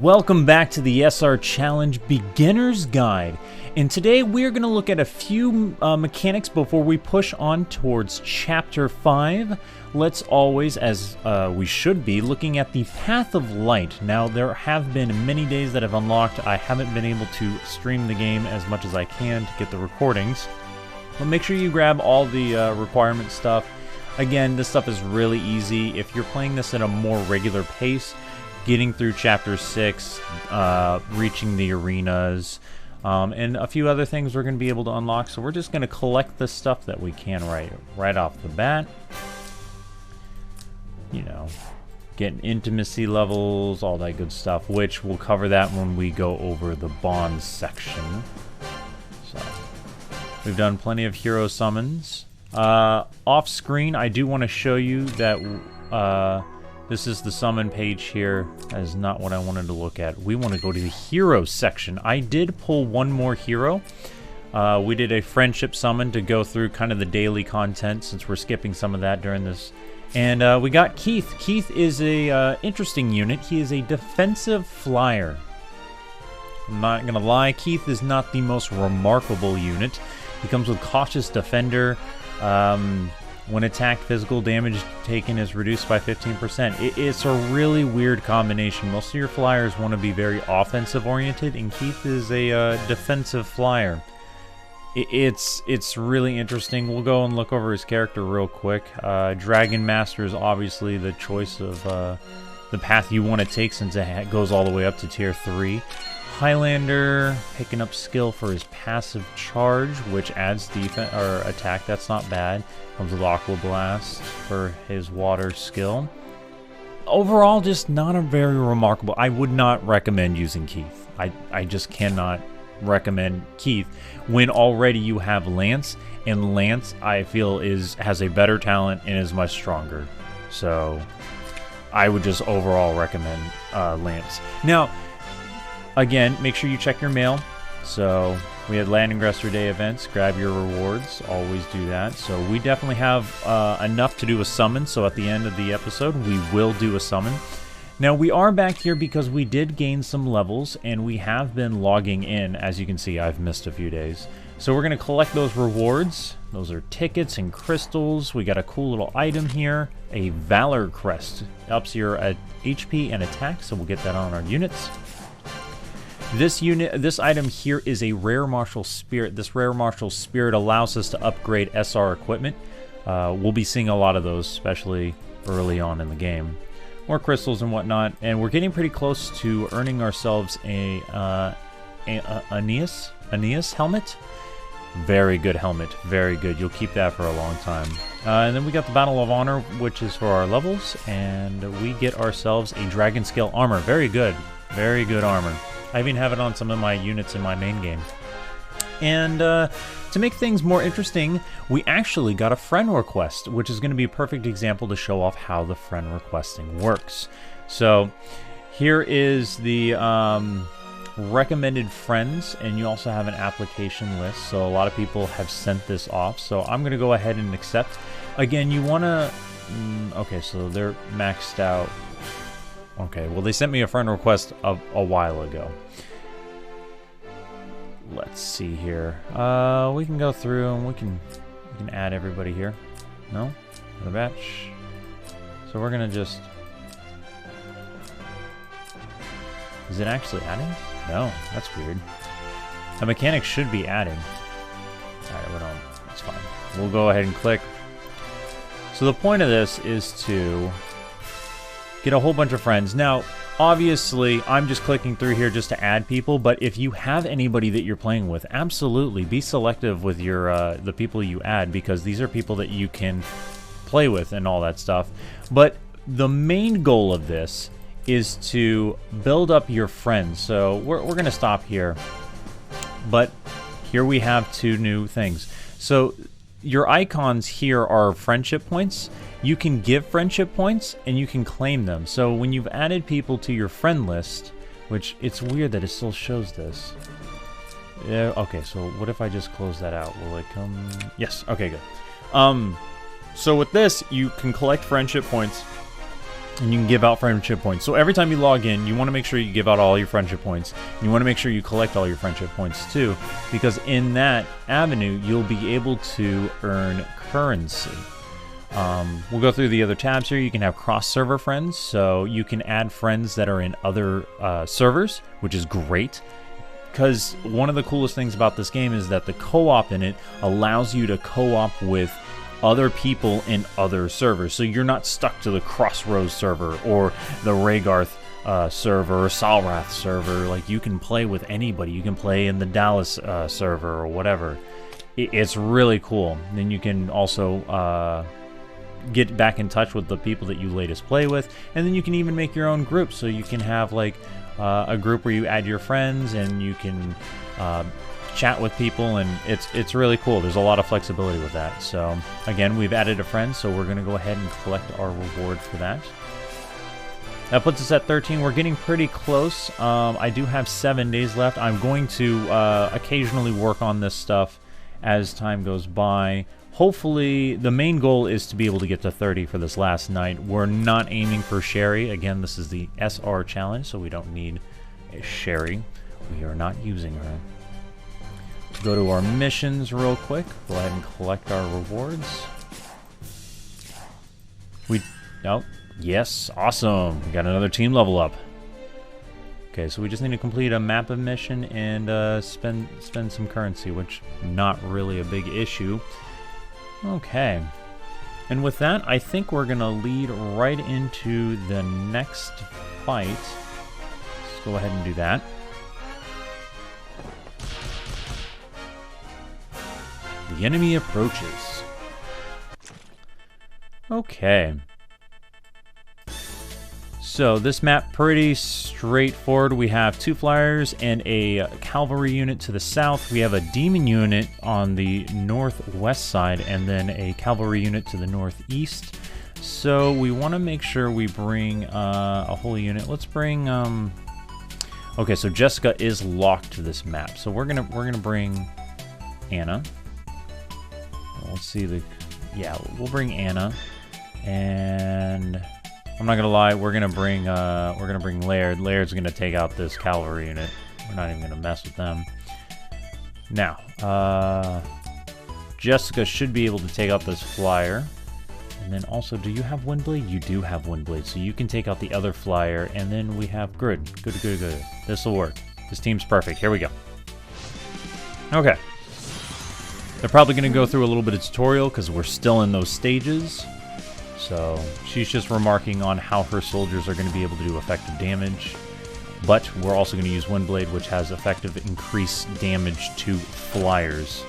Welcome back to the SR Challenge Beginner's Guide, and today we're going to look at a few mechanics before we push on towards Chapter 5. Let's always, as we should be, looking at the Path of Light. Now, there have been many days that have unlocked. I haven't been able to stream the game as much as I can to get the recordings, but make sure you grab all the requirement stuff. Again, this stuff is really easy. If you're playing this at a more regular pace, getting through Chapter 6, reaching the arenas, and a few other things we're going to be able to unlock. So we're just going to collect the stuff that we can right off the bat. You know, getting intimacy levels, all that good stuff, which we'll cover that when we go over the bonds section. So we've done plenty of hero summons. Off screen, I do want to show you that this is the summon page here. That is not what I wanted to look at. We want to go to the hero section. I did pull one more hero. We did a friendship summon to go through kind of the daily content, since we're skipping some of that during this. And we got Keith. Keith is a interesting unit. He is a defensive flyer. I'm not going to lie, Keith is not the most remarkable unit. He comes with Cautious Defender. When attacked, physical damage taken is reduced by 15%. It's a really weird combination. Most of your flyers want to be very offensive oriented, and Keith is a defensive flyer. It's really interesting. We'll go and look over his character real quick. Dragon Master is obviously the choice of the path you want to take, since it goes all the way up to tier 3. Highlander, picking up skill for his passive charge, which adds defense or attack. That's not bad. Comes with Aqua Blast for his water skill. Overall, just not a very remarkable. I would not recommend using Keith. I just cannot recommend Keith when already you have Lance, and Lance I feel has a better talent and is much stronger. So I would just overall recommend Lance. Now, again, make sure you check your mail. So we had Langrisser Day events. Grab your rewards. Always do that. So we definitely have enough to do a summon. So at the end of the episode, we will do a summon. Now, we are back here because we did gain some levels, and we have been logging in. As you can see, I've missed a few days. So we're going to collect those rewards. Those are tickets and crystals. We got a cool little item here. A Valor Crest. Ups your HP and attack, so we'll get that on our units. This item here is a Rare Martial Spirit. This Rare Martial Spirit allows us to upgrade SR equipment. We'll be seeing a lot of those, especially early on in the game. More crystals and whatnot, and we're getting pretty close to earning ourselves a Aeneas helmet. Very good helmet, very good. You'll keep that for a long time. And then we got the Battle of Honor, which is for our levels, and we get ourselves a Dragon Scale armor. Very good armor. I even have it on some of my units in my main game. And to make things more interesting, we actually got a friend request, which is going to be a perfect example to show off how the friend requesting works. So here is the recommended friends, and you also have an application list. So a lot of people have sent this off. So I'm going to go ahead and accept. Again, you want to... okay, so they're maxed out. Okay, well, they sent me a friend request a while ago. Let's see here. We can go through and we can add everybody here. No? Another batch. So we're gonna just... Is it actually adding? No, that's weird. The mechanic should be adding. Alright, we don't. That's fine. We'll go ahead and click. So the point of this is to get a whole bunch of friends. Now, obviously, I'm just clicking through here just to add people, but if you have anybody that you're playing with, absolutely be selective with your the people you add, because these are people that you can play with and all that stuff. But the main goal of this is to build up your friends. So we're going to stop here. But here we have two new things. So your icons here are friendship points. You can give friendship points, and you can claim them. So when you've added people to your friend list, which it's weird that it still shows this. Yeah, okay, so what if I just close that out? Will it come? Yes, okay, good. So with this, you can collect friendship points, And you can give out friendship points. So every time you log in, you want to make sure you give out all your friendship points. You want to make sure you collect all your friendship points too, because in that avenue, you'll be able to earn currency. We'll go through the other tabs here. You can have cross-server friends, so you can add friends that are in other servers, which is great. Because one of the coolest things about this game is that the co-op in it allows you to co-op with other people in other servers. So you're not stuck to the Crossroads server or the Raygarth server or Salrath server. Like, you can play with anybody. You can play in the Dallas server or whatever. It's really cool. And then you can also get back in touch with the people that you latest play with. And then you can even make your own group. So you can have like a group where you add your friends and you can chat with people, and it's really cool. There's a lot of flexibility with that. So again, we've added a friend, so we're going to go ahead and collect our reward for that. That puts us at 13. We're getting pretty close. I do have 7 days left. I'm going to occasionally work on this stuff as time goes by. Hopefully, the main goal is to be able to get to 30 for this last night. We're not aiming for Sherry. Again, this is the SR challenge, so we don't need a Sherry. We are not using her. Go to our missions real quick. Go ahead and collect our rewards. Yes, awesome. We got another team level up. Okay, so we just need to complete a map of mission and spend some currency, which not really a big issue. Okay. And with that, I think we're going to lead right into the next fight. Let's go ahead and do that. The enemy approaches. Okay. So this map, pretty straightforward. We have 2 flyers and a cavalry unit to the south. We have a demon unit on the northwest side and then a cavalry unit to the northeast. So we want to make sure we bring a holy unit. Let's bring... Okay, so Jessica is locked to this map. So we're gonna bring Anna. Let's see the... Yeah, we'll bring Anna. And... I'm not gonna lie, we're gonna bring Laird. Laird's gonna take out this cavalry unit. We're not even gonna mess with them. Now, Jessica should be able to take out this flyer. And then also, do you have Windblade? You do have Windblade, so you can take out the other flyer. And then we have Good. This will work. This team's perfect. Here we go. Okay. They're probably gonna go through a little bit of tutorial because we're still in those stages. So she's just remarking on how her soldiers are going to be able to do effective damage. But we're also going to use Windblade, which has effective increased damage to flyers.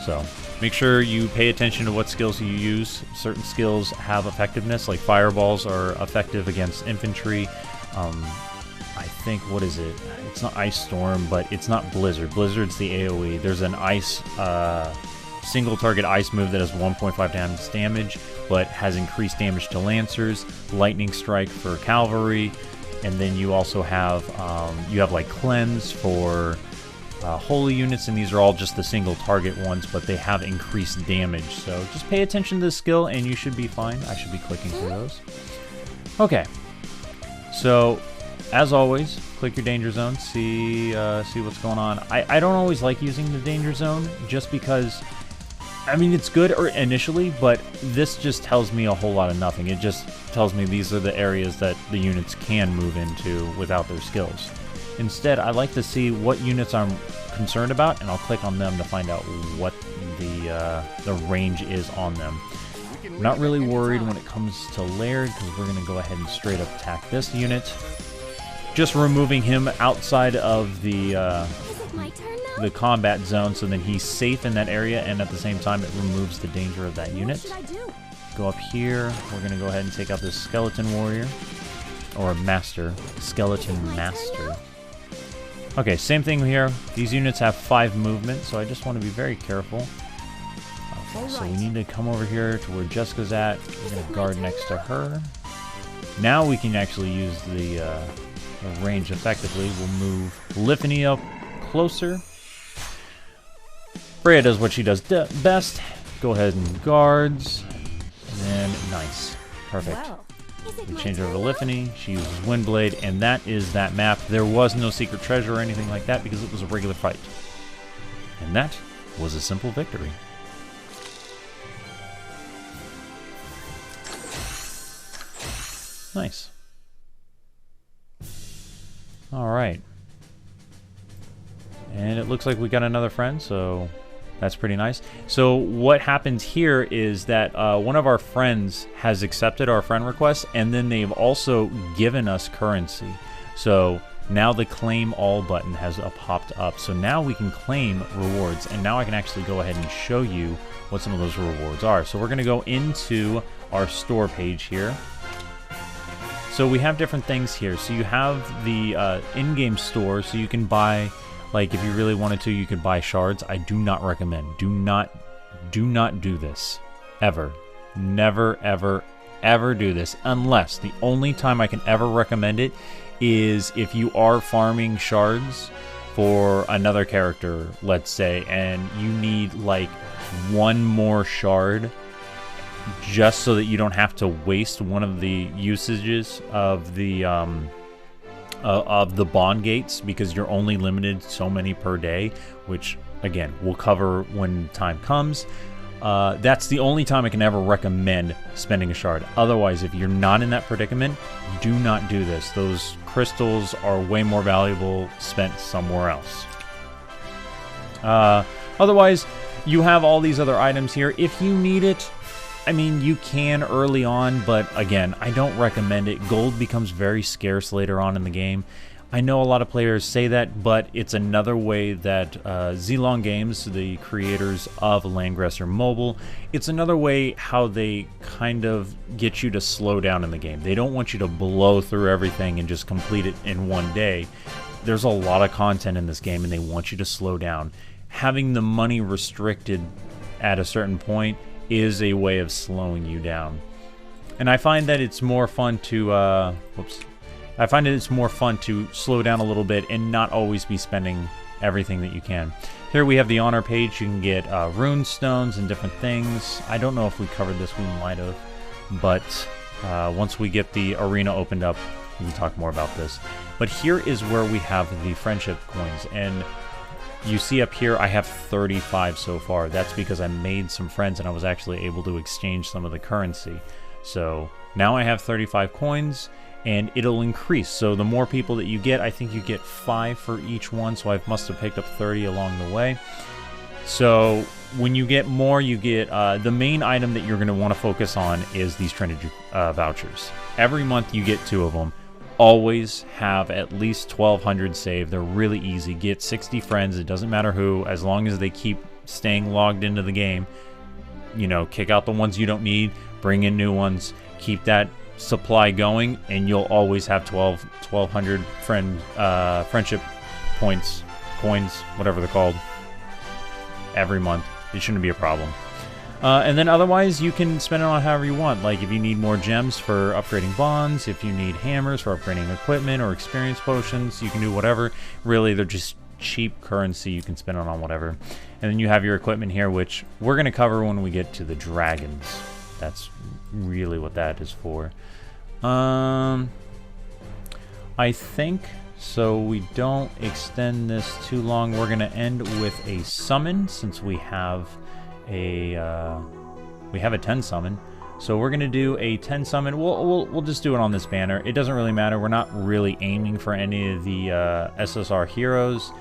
So make sure you pay attention to what skills you use. Certain skills have effectiveness, like fireballs are effective against infantry. I think, what is it? It's not Ice Storm, but it's not Blizzard. Blizzard's the AoE. There's an ice... single target ice move that has 1.5 damage, but has increased damage to lancers, lightning strike for cavalry, and then you also have like cleanse for holy units, and these are all just the single target ones, but they have increased damage. So just pay attention to the skill, and you should be fine. I should be clicking through those. Okay, so as always, click your danger zone, see what's going on. I don't always like using the danger zone just because. I mean, it's good initially, but this just tells me a whole lot of nothing. It just tells me these are the areas that the units can move into without their skills. Instead, I like to see what units I'm concerned about, and I'll click on them to find out what the range is on them. I'm not really worried when it comes to Laird, because we're going to go ahead and straight up attack this unit. Just removing him outside of the combat zone, so then he's safe in that area, and at the same time it removes the danger of that unit. Go up here. We're going to go ahead and take out this skeleton warrior, or master, skeleton master. Okay, same thing here. These units have 5 movement, so I just want to be very careful. Okay, so we need to come over here to where Jessica's at. We're going to guard next to her. Now we can actually use the range effectively. We'll move Liffany up closer. Freya does what she does best. Go ahead and guards. And then, nice. Perfect. Well, We change over to Liffany. She uses Windblade, and that is that map. There was no secret treasure or anything like that because it was a regular fight. And that was a simple victory. Nice. Alright. And it looks like we got another friend, so that's pretty nice. So what happens here is that one of our friends has accepted our friend request, and then they've also given us currency. So now the claim all button has popped up. So now we can claim rewards, and now I can actually go ahead and show you what some of those rewards are. So we're going to go into our store page here. So we have different things here. So you have the in-game store, so you can buy, like if you really wanted to, you could buy shards. I do not recommend. Do not do this. Ever. Never, ever, ever do this. Unless, the only time I can ever recommend it is if you are farming shards for another character, let's say, and you need like one more shard just so that you don't have to waste one of the usages of the bond gates, because you're only limited so many per day, which again we'll cover when time comes. That's the only time I can ever recommend spending a shard. Otherwise, if you're not in that predicament, do not do this. Those crystals are way more valuable spent somewhere else. Otherwise, you have all these other items here. If you need it, I mean, you can early on, but again, I don't recommend it. Gold becomes very scarce later on in the game. I know a lot of players say that, but it's another way that Zlong Games, the creators of Langrisser Mobile, it's another way how they kind of get you to slow down in the game. They don't want you to blow through everything and just complete it in one day. There's a lot of content in this game, and they want you to slow down. Having the money restricted at a certain point is a way of slowing you down. And I find that it's more fun to I find that it's more fun to slow down a little bit and not always be spending everything that you can. Here we have the honor page. You can get rune stones and different things. I don't know if we covered this, we might have, but once we get the arena opened up, we can talk more about this. But here is where we have the friendship coins, and you see up here I have 35 so far. That's because I made some friends and I was actually able to exchange some of the currency. So now I have 35 coins, and it'll increase. So the more people that you get, I think you get 5 for each one, so I must have picked up 30 along the way. So when you get more, you get the main item that you're going to want to focus on is these Trinity Vouchers. Every month you get 2 of them. Always have at least 1,200 saved. They're really easy. Get 60 friends. It doesn't matter who, as long as they keep staying logged into the game. You know, kick out the ones you don't need, bring in new ones, keep that supply going, and you'll always have 1,200 friendship points, coins, whatever they're called, every month. It shouldn't be a problem. And then otherwise, you can spend it on however you want. Like if you need more gems for upgrading bonds, if you need hammers for upgrading equipment or experience potions, you can do whatever. Really, they're just cheap currency. You can spend it on whatever. And then you have your equipment here, which we're going to cover when we get to the dragons. That's really what that is for. I think, so we don't extend this too long, we're going to end with a summon, since we have a 10 summon. So we're gonna do a 10 summon. We'll just do it on this banner. It doesn't really matter. We're not really aiming for any of the SSR heroes.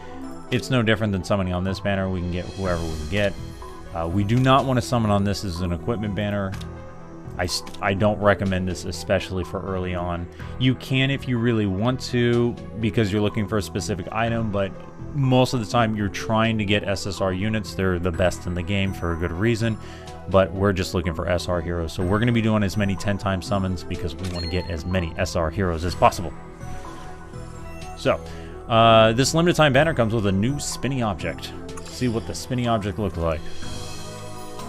It's no different than summoning on this banner. We can get whoever we can get. We do not want to summon on this as an equipment banner. I don't recommend this, especially for early on. You can if you really want to, because you're looking for a specific item, but most of the time you're trying to get SSR units. They're the best in the game for a good reason, but we're just looking for SR heroes. So we're going to be doing as many 10-time summons because we want to get as many SR heroes as possible. So this limited time banner comes with a new spinny object. Let's see what the spinny object looks like.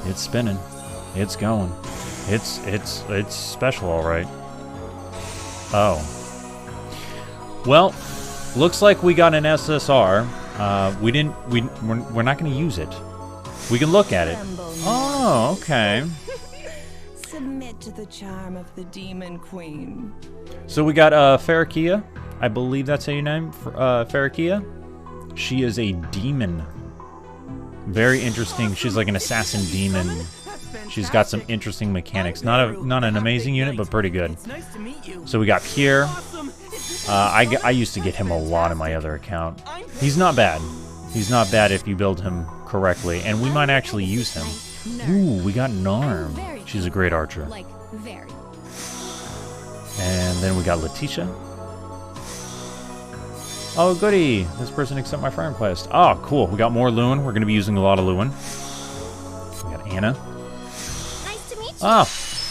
It's spinning. It's going. It's special, all right. Oh. Well, looks like we got an SSR. We're not going to use it. We can look at it. Oh, okay. submit to the charm of the Demon Queen. So we got Farakia. I believe that's how you name Farakia. She is a demon. Very interesting. She's like an assassin demon. She's got some interesting mechanics. Not an amazing unit, but pretty good. So we got Pierre. I used to get him a lot in my other account. He's not bad. He's not bad if you build him correctly, and we might actually use him. Ooh, we got Narm. She's a great archer. And then we got Letitia. Oh, goody. This person accept my friend request. Oh, cool. We got more Lewin. We're going to be using a lot of Lewin. We got Anna. Nice to meet you. Oh.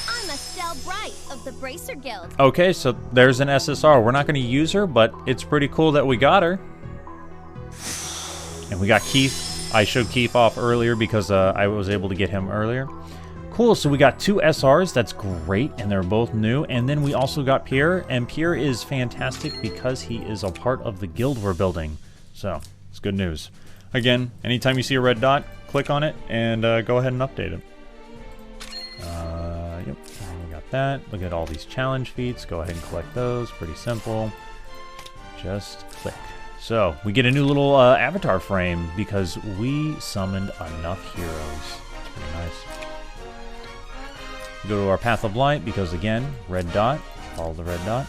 I'm Estelle Bright of the Bracer Guild. Okay, so there's an SSR. We're not going to use her, but it's pretty cool that we got her. And we got Keith. I showed Keith off earlier because I was able to get him earlier. Cool, so we got 2 SRs. That's great, and they're both new. And then we also got Pierre, and Pierre is fantastic because he is a part of the guild we're building. So, it's good news. Again, anytime you see a red dot, click on it and go ahead and update it. Yep, we got that. Look at all these challenge feats. Go ahead and collect those. Pretty simple. Just click. So, we get a new little avatar frame because we summoned enough heroes. It's pretty nice. Go to our Path of Light because, again, red dot. Follow the red dot.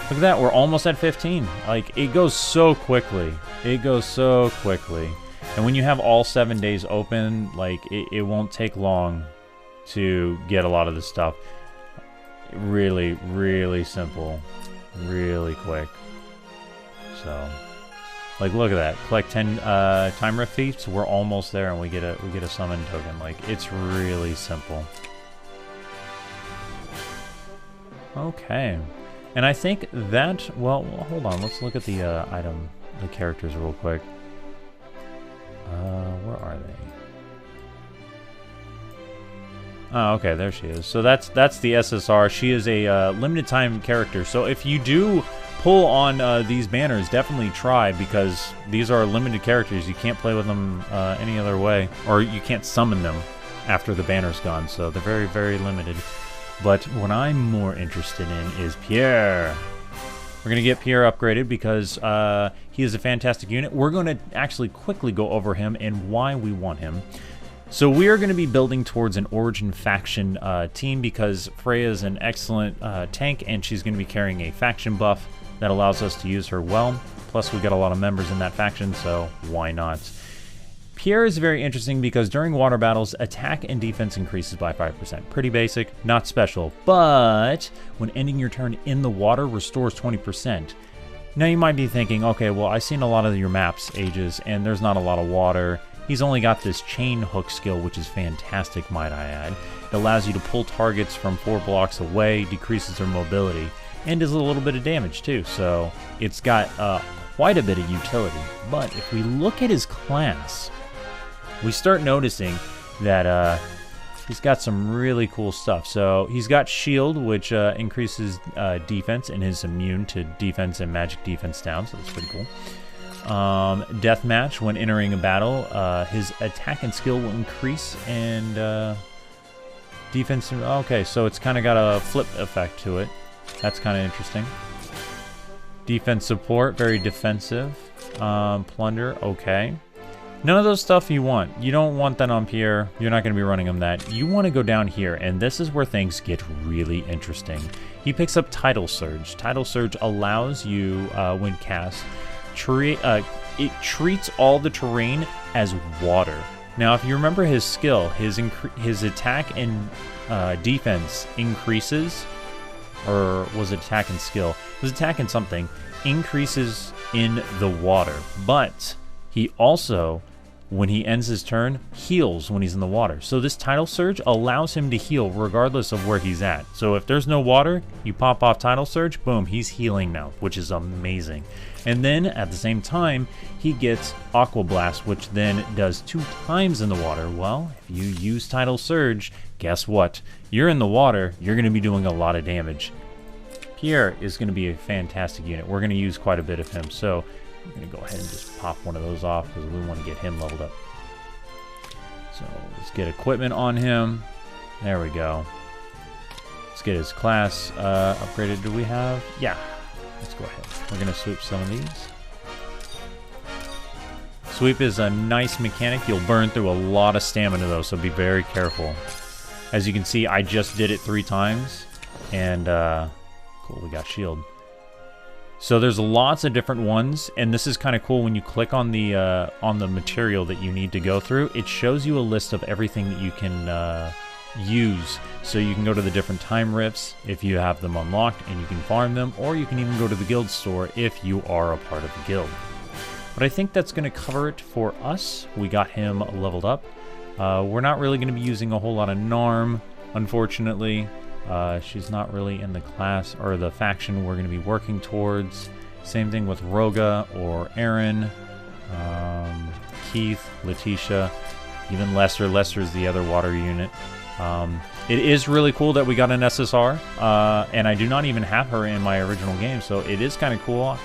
Look at that. We're almost at 15. Like, it goes so quickly. It goes so quickly. And when you have all 7 days open, like, it won't take long to get a lot of this stuff. Really, really simple. Really quick. So, like, look at that. Collect 10 time rift feats. We're almost there, and we get a summon token. Like, it's really simple. Okay, and I think that, well, hold on, let's look at the the characters real quick. Where are they? Oh, okay, there she is. So that's the SSR. She is a limited time character. So if you do pull on these banners, definitely try, because these are limited characters. You can't play with them any other way, or you can't summon them after the banner's gone. So they're very, very limited. But what I'm more interested in is Pierre. We're going to get Pierre upgraded because he is a fantastic unit. We're going to actually quickly go over him and why we want him. So we are going to be building towards an Origin faction team because Freya is an excellent tank, and she's going to be carrying a faction buff that allows us to use her well. Plus, we got a lot of members in that faction, so why not? Pierre is very interesting because during water battles, attack and defense increases by 5%. Pretty basic, not special, but when ending your turn in the water, restores 20%. Now you might be thinking, okay, well, I've seen a lot of your maps, Ages, and there's not a lot of water. He's only got this chain hook skill, which is fantastic, might I add. It allows you to pull targets from 4 blocks away, decreases their mobility, and does a little bit of damage too, so it's got quite a bit of utility. But if we look at his class, we start noticing that he's got some really cool stuff. So he's got Shield, which increases defense and is immune to defense and magic defense down, so that's pretty cool. Deathmatch, when entering a battle, his attack and skill will increase, and defense... Okay, so it's kind of got a flip effect to it. That's kind of interesting. Defense support, very defensive. Plunder, okay. None of those stuff you want. You don't want that on Pierre. You're not going to be running him that. You want to go down here, and this is where things get really interesting. He picks up Tidal Surge. Tidal Surge allows you, when cast, it treats all the terrain as water. Now, if you remember his skill, his attack and defense increases, or was it attack and skill? It was attack and something, increases in the water, but he also, when he ends his turn, heals when he's in the water. So this Tidal Surge allows him to heal regardless of where he's at. So if there's no water, you pop off Tidal Surge, boom, he's healing now, which is amazing. And then at the same time, he gets Aqua Blast, which then does 2 times in the water. Well, if you use Tidal Surge, guess what? You're in the water, you're going to be doing a lot of damage. Pierre is going to be a fantastic unit. We're going to use quite a bit of him, so we're going to go ahead and just pop one of those off because we want to get him leveled up. So let's get equipment on him. There we go. Let's get his class upgraded. Do we have? Yeah. Let's go ahead. We're going to sweep some of these. Sweep is a nice mechanic. You'll burn through a lot of stamina, though, so be very careful. As you can see, I just did it 3 times. And, cool, we got shield. So there's lots of different ones, and this is kind of cool when you click on the material that you need to go through. It shows you a list of everything that you can use. So you can go to the different time rifts if you have them unlocked, and you can farm them, or you can even go to the guild store if you are a part of the guild. But I think that's going to cover it for us. We got him leveled up. We're not really going to be using a whole lot of Narm, unfortunately. She's not really in the class or the faction we're going to be working towards. Same thing with Roga or Aaron, Keith, Letitia, even Lester. Lester is the other water unit. It is really cool that we got an SSR, and I do not even have her in my original game, so it is kind of cool.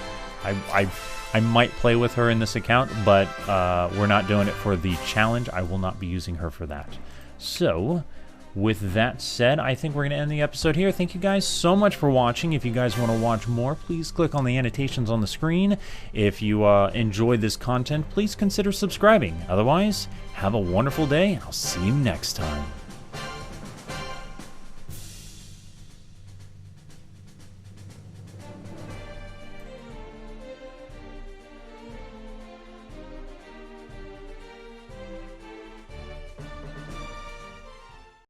I might play with her in this account, but we're not doing it for the challenge. I will not be using her for that. So, with that said, I think we're going to end the episode here. Thank you guys so much for watching. If you guys want to watch more, please click on the annotations on the screen. If you enjoyed this content, please consider subscribing. Otherwise, have a wonderful day. I'll see you next time.